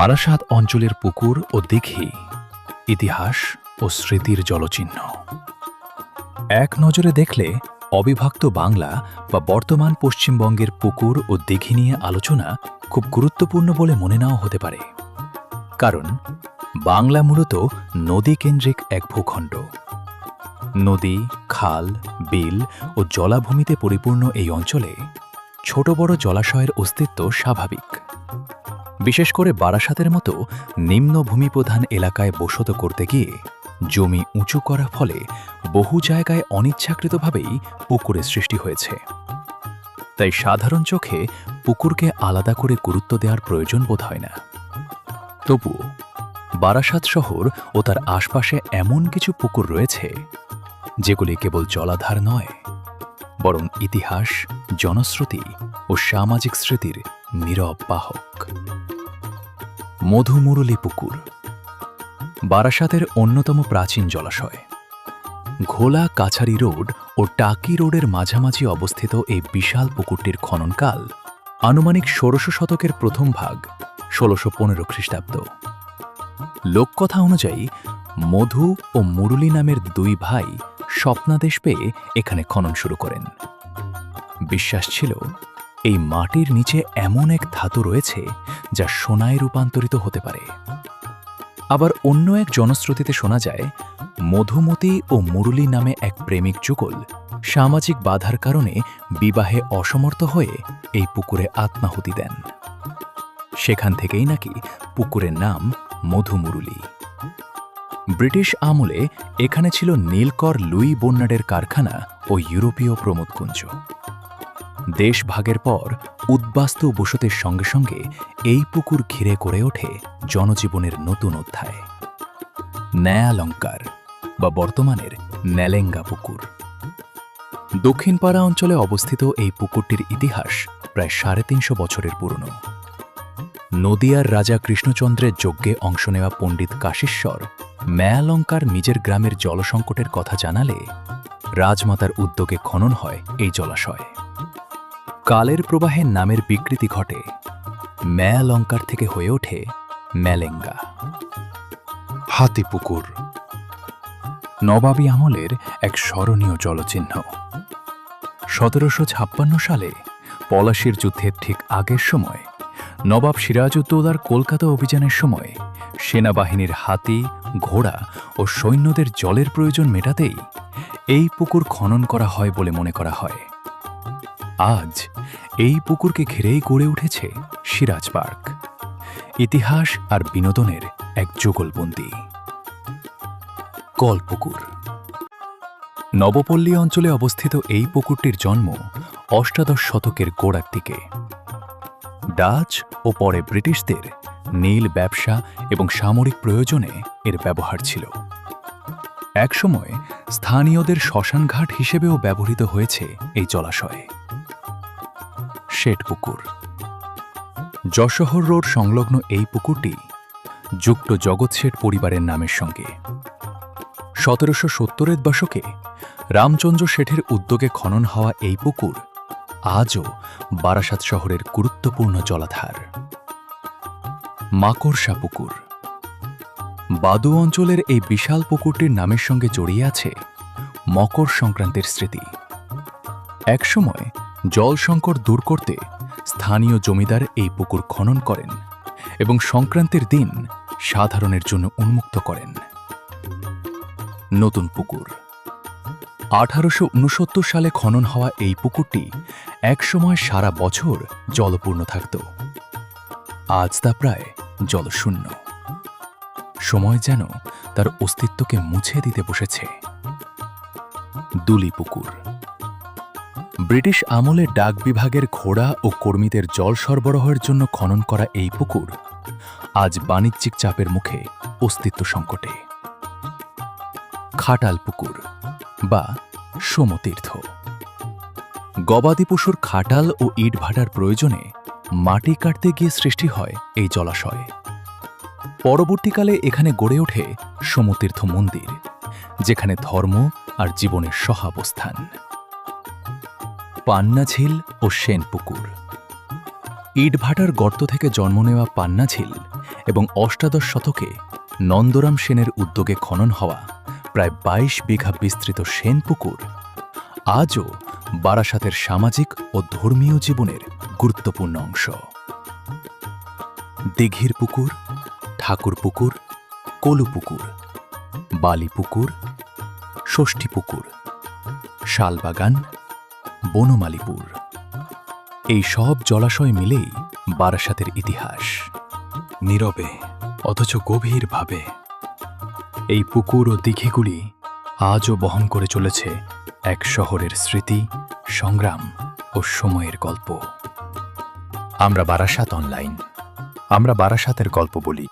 বারাসাত অঞ্চলের পুকুর ও দিঘি ইতিহাস ও স্মৃতির জলচিহ্ন। এক নজরে দেখলে অবিভক্ত বাংলা বা বর্তমান পশ্চিমবঙ্গের পুকুর ও দিঘি নিয়ে আলোচনা খুব গুরুত্বপূর্ণ বলে মনে নাও হতে পারে। কারণ বাংলা মূলত নদীকেন্দ্রিক এক ভূখণ্ড। নদী, খাল, বিল ও জলাভূমিতে পরিপূর্ণ এই অঞ্চলে ছোট বড় জলাশয়ের অস্তিত্ব স্বাভাবিক। বিশেষ করে বারাসাতের মতো নিম্ন ভূমিপ্রধান এলাকায় বসত করতে গিয়ে জমি উঁচু করার ফলে বহু জায়গায় অনিচ্ছাকৃতভাবেই পুকুরের সৃষ্টি হয়েছে। তাই সাধারণ চোখে পুকুরকে আলাদা করে গুরুত্ব দেওয়ার প্রয়োজন বোধ হয় না। তবুও বারাসাত শহর ও তার আশপাশে এমন কিছু পুকুর রয়েছে যেগুলি কেবল জলাধার নয়, বরং ইতিহাস, জনশ্রুতি ও সামাজিক স্মৃতির নীরব বাহক। মধুমুরলী পুকুর বারাসাতের অন্যতম প্রাচীন জলাশয়। ঘোলা কাছারি রোড ও টাকি রোডের মাঝামাঝি অবস্থিত এই বিশাল পুকুরটির খননকাল আনুমানিক ১৬০০ শতকের প্রথম ভাগ, ১৬১৫ খ্রিস্টাব্দ। লোককথা অনুযায়ী মধু ও মুরলী নামের দুই ভাই স্বপ্নাদেশ পেয়ে এখানে খনন শুরু করেন। বিশ্বাস ছিল এই মাটির নিচে এমন এক ধাতু রয়েছে যা সোনায় রূপান্তরিত হতে পারে। আবার অন্য এক জনশ্রুতিতে শোনা যায় মধুমতি ও মুরলী নামে এক প্রেমিক যুগল সামাজিক বাধার কারণে বিবাহে অসমর্থ হয়ে এই পুকুরে আত্মাহুতি দেন। সেখান থেকেই নাকি পুকুরের নাম মধুমুরলী। ব্রিটিশ আমলে এখানে ছিল নীলকর লুই বোনার্ডের কারখানা ও ইউরোপীয় প্রমোদকুঞ্জ। দেশ ভাগের পর উদ্বাস্তু বসতির সঙ্গে সঙ্গে এই পুকুর ঘিরে করে ওঠে জনজীবনের নতুন অধ্যায়। ন্যায়ালঙ্কার বা বর্তমানের নেলেঙ্গা পুকুর। দক্ষিণপাড়া অঞ্চলে অবস্থিত এই পুকুরটির ইতিহাস প্রায় ৩৫০ বছরের পুরনো। নদিয়ার রাজা কৃষ্ণচন্দ্রের যজ্ঞে অংশ নেওয়া পণ্ডিত কাশীশ্বর ন্যায়ালঙ্কার নিজের গ্রামের জলসংকটের কথা জানালে রাজমাতার উদ্যোগে খনন হয় এই জলাশয়। কালের প্রবাহে নামের বিকৃতি ঘটে, ম্যালঙ্কার থেকে হয়ে ওঠে মেলেঙ্গা। হাতিপুকুর নবাবী আমলের এক স্মরণীয় জলচিহ্ন। ১৭৫৬ সালে পলাশীর যুদ্ধের ঠিক আগের সময় নবাব সিরাজউদ্দৌলার কলকাতা অভিযানের সময় সেনাবাহিনীর হাতি, ঘোড়া ও সৈন্যদের জলের প্রয়োজন মেটাতেই এই পুকুর খনন করা হয় বলে মনে করা হয়। আজ এই পুকুরকে ঘিরেই গড়ে উঠেছে সিরাজ পার্ক, ইতিহাস আর বিনোদনের এক যুগলবন্দী। কলপুকুর নবপল্লী অঞ্চলে অবস্থিত এই পুকুরটির জন্ম অষ্টাদশ শতকের গোড়ার দিকে। ডাচ ও পরে ব্রিটিশদের নীল ব্যবসা এবং সামরিক প্রয়োজনে এর ব্যবহার ছিল। একসময় স্থানীয়দের শ্মশানঘাট হিসেবেও ব্যবহৃত হয়েছে এই জলাশয়ে। শেঠপুকুর যশোহর রোড সংলগ্ন এই পুকুরটি যুক্ত জগৎ শেঠ পরিবারের নামের সঙ্গে। ১৭৭০-এর দশকে রামচন্দ্র শেঠের উদ্যোগে খনন হওয়া এই পুকুর আজও বারাসাত শহরের গুরুত্বপূর্ণ জলাধার। মাকড়সা পুকুর বাদু অঞ্চলের এই বিশাল পুকুরটির নামের সঙ্গে জড়িয়ে আছে মকর সংক্রান্তির স্মৃতি। একসময় জল সংকট দূর করতে স্থানীয় জমিদার এই পুকুর খনন করেন এবং সংক্রান্তির দিন সাধারণের জন্য উন্মুক্ত করেন। নতুন পুকুর ১৮৬৯ সালে খনন হওয়া এই পুকুরটি একসময় সারা বছর জলপূর্ণ থাকত। আজ তা প্রায় জলশূন্য। সময় যেন তার অস্তিত্বকে মুছে দিতে বসেছে। দুলি পুকুর ব্রিটিশ আমলে ডাক বিভাগের ঘোড়া ও কর্মীদের জল সরবরাহের জন্য খনন করা এই পুকুর আজ বাণিজ্যিক চাপের মুখে অস্তিত্ব সংকটে। খাটাল পুকুর বা সোমতীর্থ গবাদি পশুর খাটাল ও ইট ভাটার প্রয়োজনে মাটি কাটতে গিয়ে সৃষ্টি হয় এই জলাশয়। পরবর্তীকালে এখানে গড়ে ওঠে সোমতীর্থ মন্দির, যেখানে ধর্ম আর জীবনের সহাবস্থান। পান্নাঝিল ও সেনপুকুর ইটভাটার গর্ত থেকে জন্ম নেওয়া পান্নাঝিল এবং অষ্টাদশ শতকে নন্দরাম সেনের উদ্যোগে খনন হওয়া প্রায় ২২ বিঘা বিস্তৃত সেন পুকুর আজও বারাসাতের সামাজিক ও ধর্মীয় জীবনের গুরুত্বপূর্ণ অংশ। দিঘির পুকুর, ঠাকুর পুকুর, কলু পুকুর, বালি পুকুর, ষষ্ঠী পুকুর, শালবাগান, বনমালীপুর, এই সব জলাশয় মিলেই বারাসাতের ইতিহাস। নীরবে অথচ গভীরভাবে এই পুকুর ও দিঘিগুলি আজও বহন করে চলেছে এক শহরের স্মৃতি, সংগ্রাম ও সময়ের গল্প। আমরা বারাসাত অনলাইন, আমরা বারাসাতের গল্প বলি।